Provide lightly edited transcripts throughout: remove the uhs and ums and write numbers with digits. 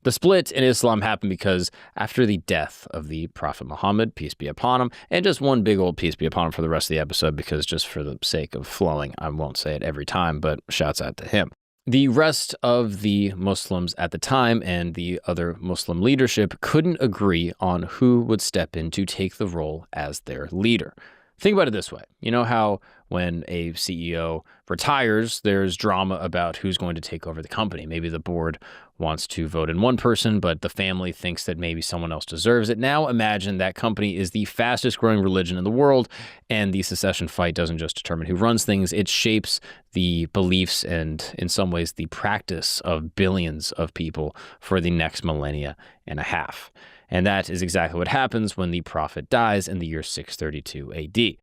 The split in Islam happened because after the death of the Prophet Muhammad, peace be upon him, and just one big old peace be upon him for the rest of the episode, because just for the sake of flowing, I won't say it every time, but shouts out to him. The rest of the Muslims at the time and the other Muslim leadership couldn't agree on who would step in to take the role as their leader. Think about it this way. You know how when a CEO retires, there's drama about who's going to take over the company. Maybe the board wants to vote in one person, but the family thinks that maybe someone else deserves it. Now imagine that company is the fastest growing religion in the world, and the secession fight doesn't just determine who runs things, it shapes the beliefs and, in some ways, the practice of billions of people for the next millennia and a half. And that is exactly what happens when the Prophet dies in the year 632 AD.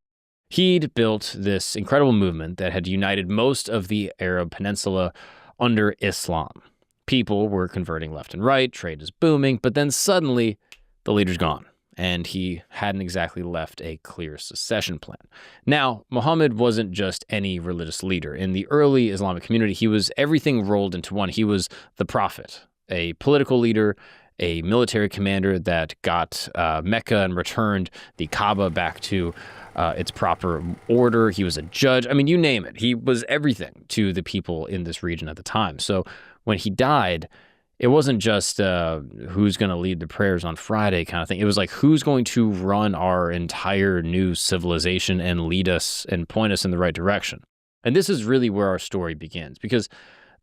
He'd built this incredible movement that had united most of the Arab Peninsula under Islam. People were converting left and right, trade is booming, but then suddenly the leader's gone, and he hadn't exactly left a clear succession plan. Now, Muhammad wasn't just any religious leader. In the early Islamic community, he was everything rolled into one. He was the prophet, a political leader, a military commander that got Mecca and returned the Kaaba back to its proper order. He was a judge. I mean, you name it. He was everything to the people in this region at the time. So when he died, it wasn't just who's going to lead the prayers on Friday kind of thing. It was like, who's going to run our entire new civilization and lead us and point us in the right direction? And this is really where our story begins, because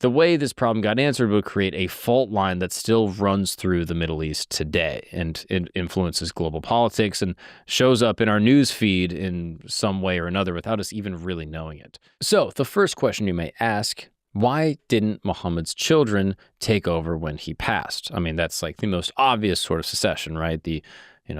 the way this problem got answered would create a fault line that still runs through the Middle East today, and it influences global politics and shows up in our news feed in some way or another without us even really knowing it. So the first question you may ask, why didn't Muhammad's children take over when he passed? I mean, that's like the most obvious sort of succession, right? The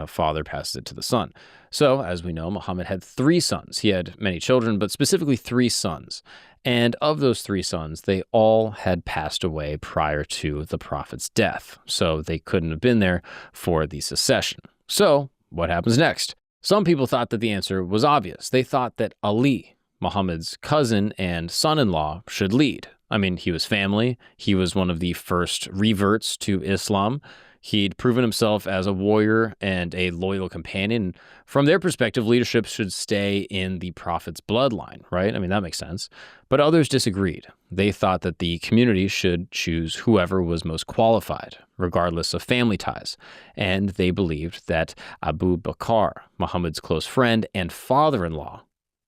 father passes it to the son. So, as we know, Muhammad had 3 sons. He had many children, but specifically 3 sons. And of those 3 sons, they all had passed away prior to the prophet's death. So they couldn't have been there for the succession. So what happens next? Some people thought that the answer was obvious. They thought that Ali, Muhammad's cousin and son-in-law, should lead. I mean, he was family. He was one of the first reverts to Islam. He'd proven himself as a warrior and a loyal companion. From their perspective, leadership should stay in the prophet's bloodline, right? I mean, that makes sense. But others disagreed. They thought that the community should choose whoever was most qualified, regardless of family ties. And they believed that Abu Bakar, Muhammad's close friend and father-in-law,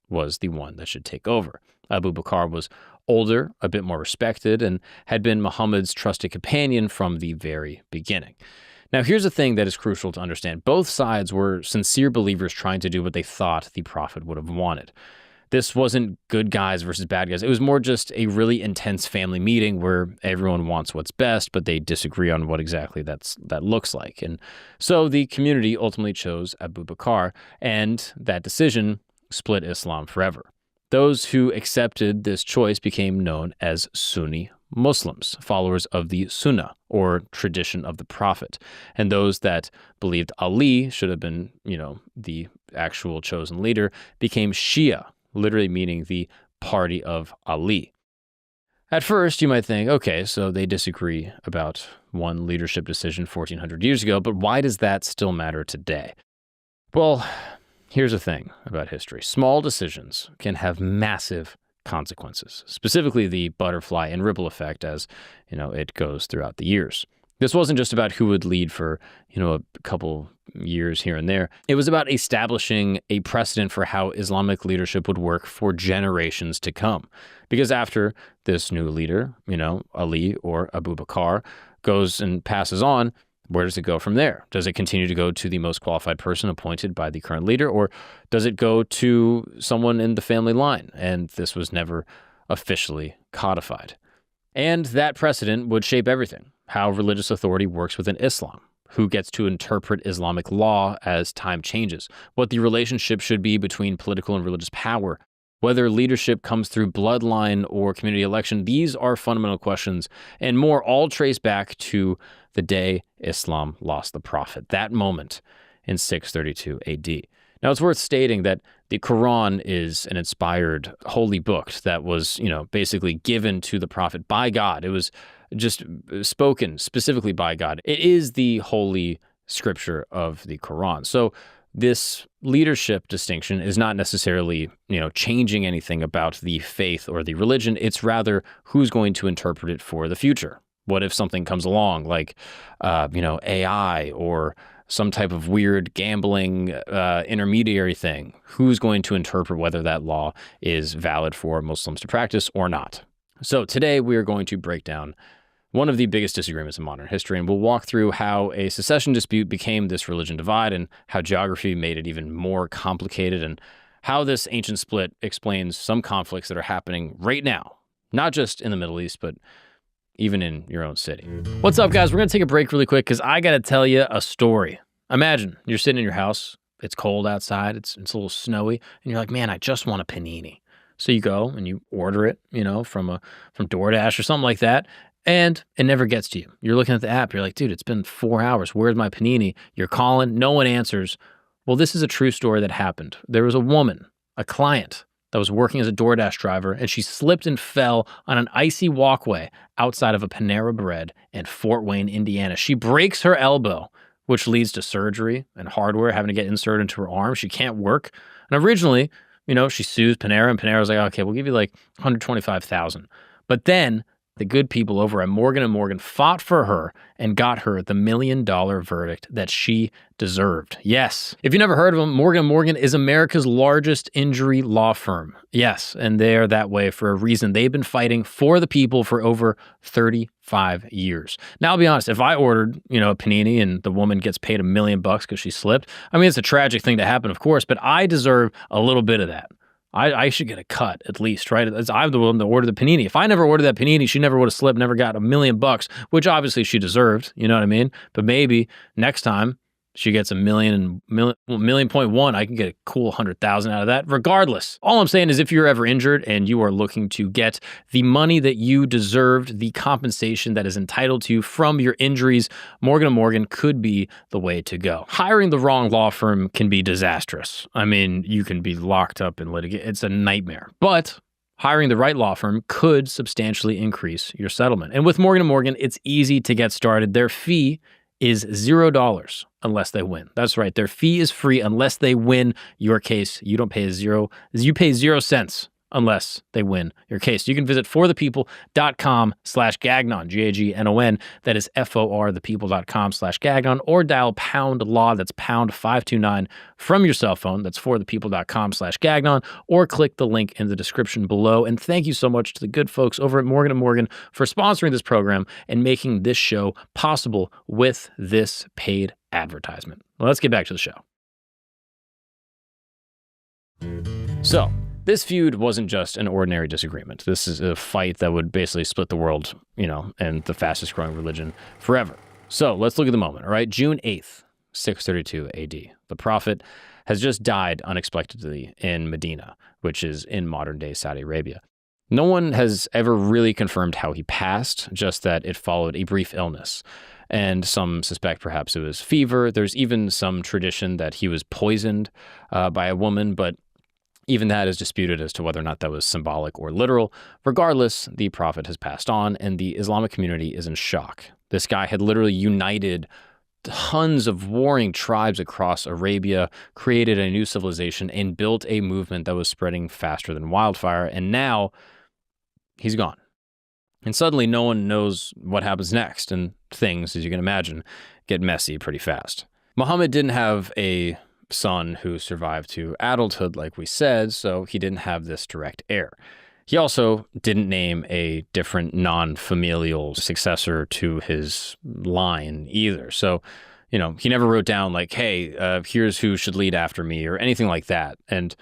was the one that should take over. Abu Bakar was older, a bit more respected, and had been Muhammad's trusted companion from the very beginning. Now, here's a thing that is crucial to understand. Both sides were sincere believers trying to do what they thought the prophet would have wanted. This wasn't good guys versus bad guys. It was more just a really intense family meeting where everyone wants what's best, but they disagree on what exactly that looks like. And so the community ultimately chose Abu Bakar, and that decision split Islam forever. Those who accepted this choice became known as Sunni Muslims, followers of the Sunnah, or tradition of the Prophet. And those that believed Ali should have been, the actual chosen leader, became Shia, literally meaning the party of Ali. At first, you might think, okay, so they disagree about one leadership decision 1,400 years ago, but why does that still matter today? Well, here's the thing about history. Small decisions can have massive consequences, specifically the butterfly and ripple effect as, it goes throughout the years. This wasn't just about who would lead for, a couple years here and there. It was about establishing a precedent for how Islamic leadership would work for generations to come. Because after this new leader, Ali or Abu Bakar, goes and passes on, where does it go from there? Does it continue to go to the most qualified person appointed by the current leader, or does it go to someone in the family line? And this was never officially codified. And that precedent would shape everything: how religious authority works within Islam, who gets to interpret Islamic law as time changes, what the relationship should be between political and religious power, whether leadership comes through bloodline or community election. These are fundamental questions and more, all trace back to the day Islam lost the prophet, that moment in 632 AD. Now, it's worth stating that the Quran is an inspired holy book that was, basically given to the prophet by God. It was just spoken specifically by God. It is the holy scripture of the Quran. So this leadership distinction is not necessarily, changing anything about the faith or the religion. It's rather who's going to interpret it for the future. What if something comes along like, AI or some type of weird gambling intermediary thing? Who's going to interpret whether that law is valid for Muslims to practice or not? So today we are going to break down one of the biggest disagreements in modern history, and we'll walk through how a secession dispute became this religion divide and how geography made it even more complicated, and how this ancient split explains some conflicts that are happening right now, not just in the Middle East, but even in your own city. What's up, guys? We're going to take a break really quick because I got to tell you a story. Imagine you're sitting in your house. It's cold outside. It's a little snowy, and you're like, man, I just want a panini. So you go and you order it, from DoorDash or something like that. And it never gets to you. You're looking at the app. You're like, dude, it's been 4 hours. Where's my panini? You're calling. No one answers. Well, this is a true story that happened. There was a woman, a client, that was working as a DoorDash driver, and she slipped and fell on an icy walkway outside of a Panera Bread in Fort Wayne, Indiana. She breaks her elbow, which leads to surgery and hardware having to get inserted into her arm. She can't work. And originally, she sues Panera, and Panera was like, okay, we'll give you like $125,000. But then the good people over at Morgan & Morgan fought for her and got her the $1 million verdict that she deserved. Yes. If you never heard of them, Morgan & Morgan is America's largest injury law firm. Yes, and they're that way for a reason. They've been fighting for the people for over 35 years. Now, I'll be honest, if I ordered, a panini and the woman gets paid $1 million because she slipped, I mean, it's a tragic thing to happen, of course, but I deserve a little bit of that. I should get a cut at least, right? I'm the one that ordered the panini. If I never ordered that panini, she never would have slipped, never got $1 million, which obviously she deserved. You know what I mean? But maybe next time she gets $1.1 million, I can get a cool 100,000 out of that. Regardless, all I'm saying is if you're ever injured and you are looking to get the money that you deserved, the compensation that is entitled to you from your injuries, Morgan & Morgan could be the way to go. Hiring the wrong law firm can be disastrous. I mean, you can be locked up in litigation. It's a nightmare. But hiring the right law firm could substantially increase your settlement. And with Morgan & Morgan, it's easy to get started. Their fee is $0 unless they win. That's right. Their fee is free unless they win your case. You don't pay you pay 0 cents unless they win your case. You can visit forthepeople.com/Gagnon, Gagnon. That is forthepeople.com/Gagnon, or dial pound law. That's pound 529 from your cell phone. That's forthepeople.com/Gagnon, or click the link in the description below. And thank you so much to the good folks over at Morgan & Morgan for sponsoring this program and making this show possible with this paid advertisement. Well, let's get back to the show. So, this feud wasn't just an ordinary disagreement. This is a fight that would basically split the world, and the fastest growing religion forever. So let's look at the moment, all right? June 8th, 632 AD. The prophet has just died unexpectedly in Medina, which is in modern day Saudi Arabia. No one has ever really confirmed how he passed, just that it followed a brief illness. And some suspect perhaps it was fever. There's even some tradition that he was poisoned by a woman, but even that is disputed as to whether or not that was symbolic or literal. Regardless, the prophet has passed on, and the Islamic community is in shock. This guy had literally united tons of warring tribes across Arabia, created a new civilization, and built a movement that was spreading faster than wildfire. And now he's gone. And suddenly no one knows what happens next, and things, as you can imagine, get messy pretty fast. Muhammad didn't have a son who survived to adulthood, like we said, so he didn't have this direct heir. He also didn't name a different non-familial successor to his line either. So, he never wrote down like, hey, here's who should lead after me or anything like that. And,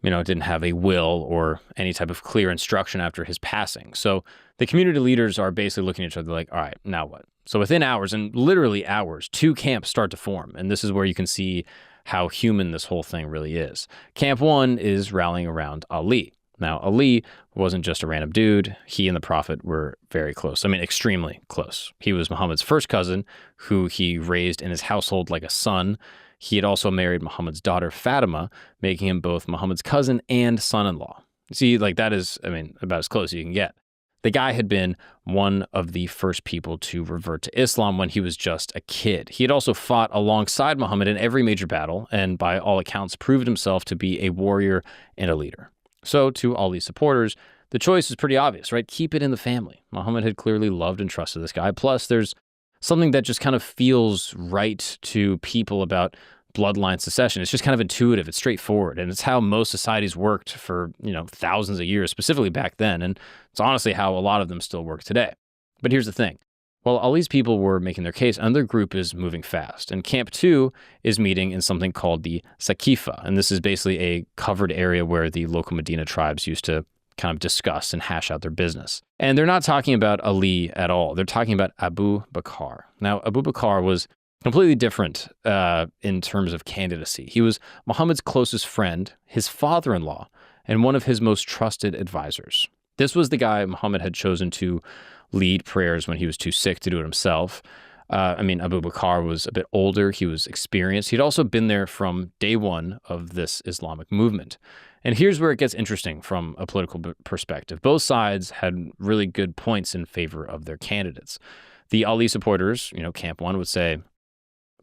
didn't have a will or any type of clear instruction after his passing. So the community leaders are basically looking at each other like, all right, now what? So within hours, and literally hours, two camps start to form. And this is where you can see how human this whole thing really is. Camp one is rallying around Ali. Now, Ali wasn't just a random dude. He and the prophet were very close. I mean, extremely close. He was Muhammad's first cousin, who he raised in his household like a son. He had also married Muhammad's daughter, Fatima, making him both Muhammad's cousin and son-in-law. See, like that is, about as close as you can get. The guy had been one of the first people to revert to Islam when he was just a kid. He had also fought alongside Muhammad in every major battle and, by all accounts, proved himself to be a warrior and a leader. So, to Ali's supporters, the choice is pretty obvious, right? Keep it in the family. Muhammad had clearly loved and trusted this guy. Plus, there's something that just kind of feels right to people about bloodline succession. It's just kind of intuitive. It's straightforward. And it's how most societies worked for, thousands of years, specifically back then. And it's honestly how a lot of them still work today. But here's the thing. While Ali's people were making their case, another group is moving fast. And Camp 2 is meeting in something called the Saqifa. And this is basically a covered area where the local Medina tribes used to kind of discuss and hash out their business. And they're not talking about Ali at all. They're talking about Abu Bakar. Now, Abu Bakar was completely different in terms of candidacy. He was Muhammad's closest friend, his father-in-law, and one of his most trusted advisors. This was the guy Muhammad had chosen to lead prayers when he was too sick to do it himself. Abu Bakar was a bit older. He was experienced. He'd also been there from day one of this Islamic movement. And here's where it gets interesting from a political perspective. Both sides had really good points in favor of their candidates. The Ali supporters, Camp 1 would say,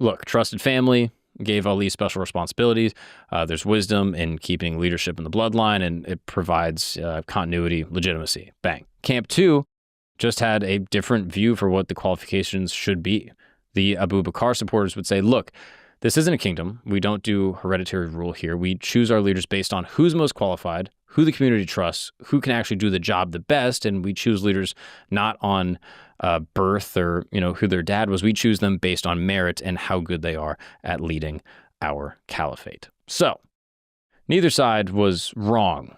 look, trusted family, gave Ali special responsibilities. There's wisdom in keeping leadership in the bloodline, and it provides continuity, legitimacy. Bang. Camp 2 just had a different view for what the qualifications should be. The Abu Bakar supporters would say, look, this isn't a kingdom. We don't do hereditary rule here. We choose our leaders based on who's most qualified, who the community trusts, who can actually do the job the best, and we choose leaders not on birth or, who their dad was. We choose them based on merit and how good they are at leading our caliphate. So, neither side was wrong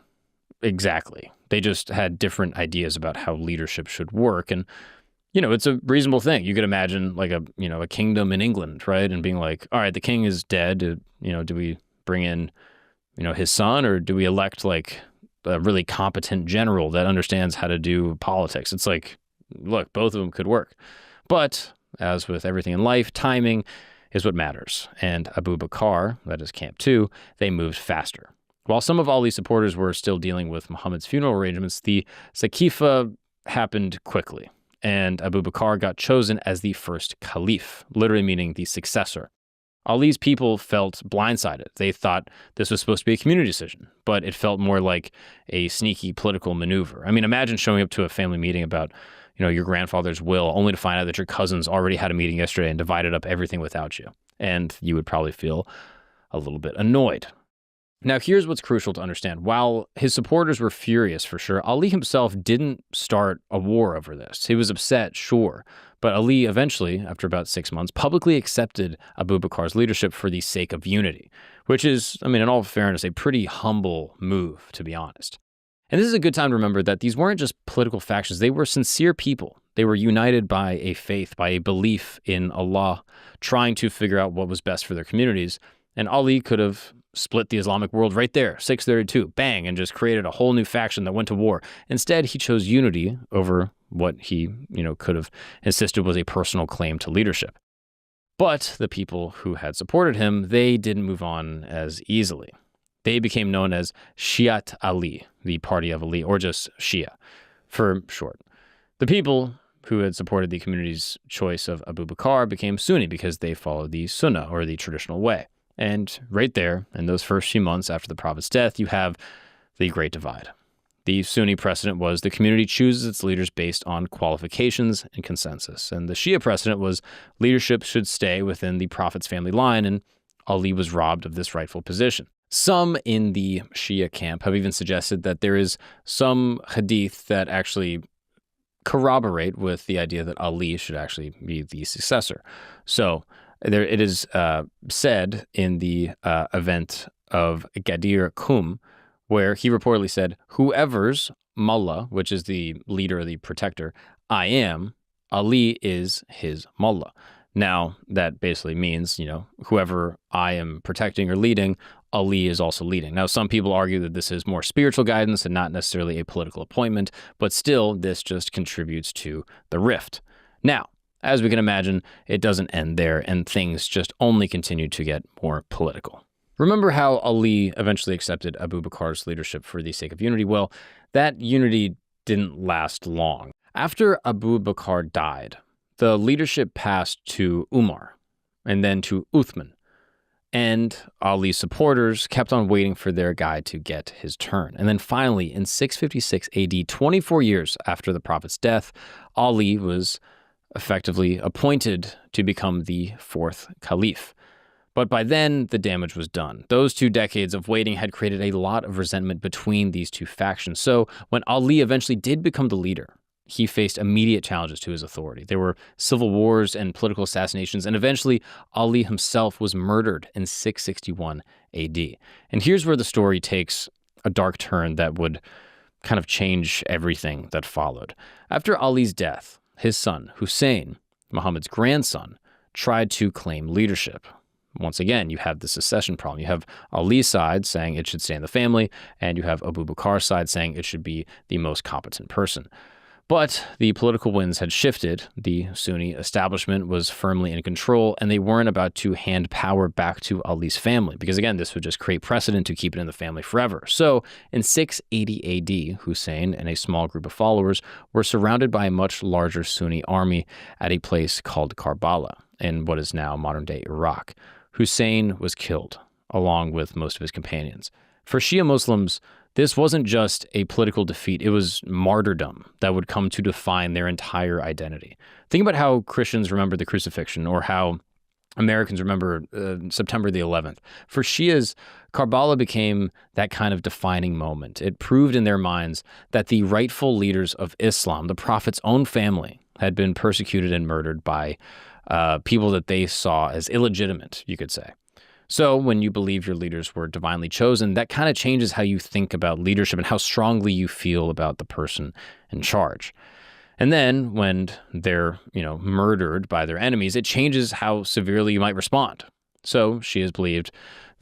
exactly. They just had different ideas about how leadership should work. And, it's a reasonable thing. You could imagine like a kingdom in England, right? And being like, all right, the king is dead. Do we bring in, his son, or do we elect like a really competent general that understands how to do politics? It's like, look, both of them could work. But as with everything in life, timing is what matters. And Abu Bakar, that is Camp 2, they moved faster. While some of Ali's supporters were still dealing with Muhammad's funeral arrangements, the Saqifa happened quickly. And Abu Bakar got chosen as the first caliph, literally meaning the successor. Ali's people felt blindsided. They thought this was supposed to be a community decision, but it felt more like a sneaky political maneuver. Imagine showing up to a family meeting about, your grandfather's will, only to find out that your cousins already had a meeting yesterday and divided up everything without you. And you would probably feel a little bit annoyed. Now, here's what's crucial to understand. While his supporters were furious for sure, Ali himself didn't start a war over this. He was upset, sure. But Ali eventually, after about 6 months, publicly accepted Abu Bakar's leadership for the sake of unity, which is, in all fairness, a pretty humble move, to be honest. And this is a good time to remember that these weren't just political factions. They were sincere people. They were united by a faith, by a belief in Allah, trying to figure out what was best for their communities. And Ali could have split the Islamic world right there, 632, bang, and just created a whole new faction that went to war. Instead, he chose unity over what he, could have insisted was a personal claim to leadership. But the people who had supported him, they didn't move on as easily. They became known as Shiat Ali, the party of Ali, or just Shia for short. The people who had supported the community's choice of Abu Bakar became Sunni because they followed the Sunnah, or the traditional way. And right there, in those first few months after the Prophet's death, you have the Great Divide. The Sunni precedent was the community chooses its leaders based on qualifications and consensus. And the Shia precedent was leadership should stay within the Prophet's family line, and Ali was robbed of this rightful position. Some in the Shia camp have even suggested that there is some hadith that actually corroborate with the idea that Ali should actually be the successor. So there it is said in the event of Ghadir Qum, where he reportedly said, whoever's mullah, which is the leader or the protector, I am, Ali is his mullah. Now, that basically means, whoever I am protecting or leading, Ali is also leading. Now, some people argue that this is more spiritual guidance and not necessarily a political appointment, but still, this just contributes to the rift. Now, as we can imagine, it doesn't end there, and things just only continue to get more political. Remember how Ali eventually accepted Abu Bakar's leadership for the sake of unity? Well, that unity didn't last long. After Abu Bakar died, the leadership passed to Umar and then to Uthman. And Ali's supporters kept on waiting for their guy to get his turn. And then finally, in 656 AD, 24 years after the Prophet's death, Ali was effectively appointed to become the fourth caliph. But by then, the damage was done. Those 2 decades of waiting had created a lot of resentment between these two factions. So when Ali eventually did become the leader, he faced immediate challenges to his authority. There were civil wars and political assassinations, and eventually Ali himself was murdered in 661 AD. And here's where the story takes a dark turn that would kind of change everything that followed. After Ali's death, his son, Hussein, Muhammad's grandson, tried to claim leadership. Once again, you have the succession problem. You have Ali's side saying it should stay in the family, and you have Abu Bakar's side saying it should be the most competent person. But the political winds had shifted. The Sunni establishment was firmly in control, and they weren't about to hand power back to Ali's family, because again, this would just create precedent to keep it in the family forever. So in 680 AD, Hussein and a small group of followers were surrounded by a much larger Sunni army at a place called Karbala in what is now modern-day Iraq. Hussein was killed, along with most of his companions. For Shia Muslims, this wasn't just a political defeat, it was martyrdom that would come to define their entire identity. Think about how Christians remember the crucifixion, or how Americans remember September the 11th. For Shias, Karbala became that kind of defining moment. It proved in their minds that the rightful leaders of Islam, the Prophet's own family, had been persecuted and murdered by people that they saw as illegitimate, you could say. So when you believe your leaders were divinely chosen, that kind of changes how you think about leadership and how strongly you feel about the person in charge. And then when they're, murdered by their enemies, it changes how severely you might respond. So Shias believed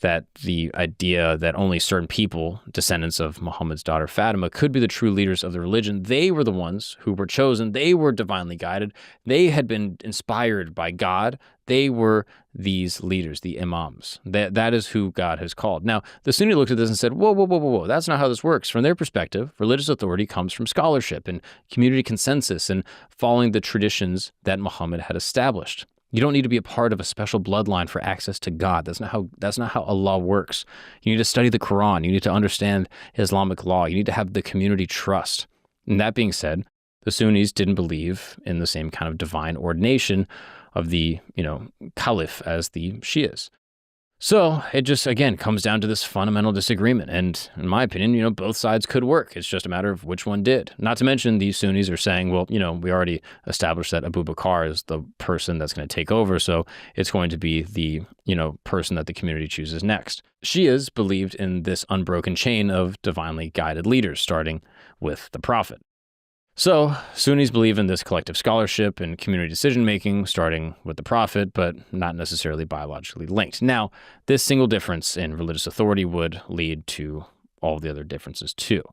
that the idea that only certain people, descendants of Muhammad's daughter Fatima, could be the true leaders of the religion. They were the ones who were chosen. They were divinely guided. They had been inspired by God. They were these leaders, the imams. That is who God has called. Now, the Sunni looked at this and said, whoa. That's not how this works. From their perspective, religious authority comes from scholarship and community consensus and following the traditions that Muhammad had established. You don't need to be a part of a special bloodline for access to God. That's not how Allah works. You need to study the Quran. You need to understand Islamic law. You need to have the community trust. And that being said, the Sunnis didn't believe in the same kind of divine ordination of the, caliph as the Shias. So it just, again, comes down to this fundamental disagreement. And in my opinion, both sides could work. It's just a matter of which one did. Not to mention these Sunnis are saying, well, we already established that Abu Bakar is the person that's going to take over. So it's going to be the, person that the community chooses next. Shias believed in this unbroken chain of divinely guided leaders, starting with the Prophet. So Sunnis believe in this collective scholarship and community decision-making, starting with the Prophet, but not necessarily biologically linked. Now, this single difference in religious authority would lead to all the other differences too.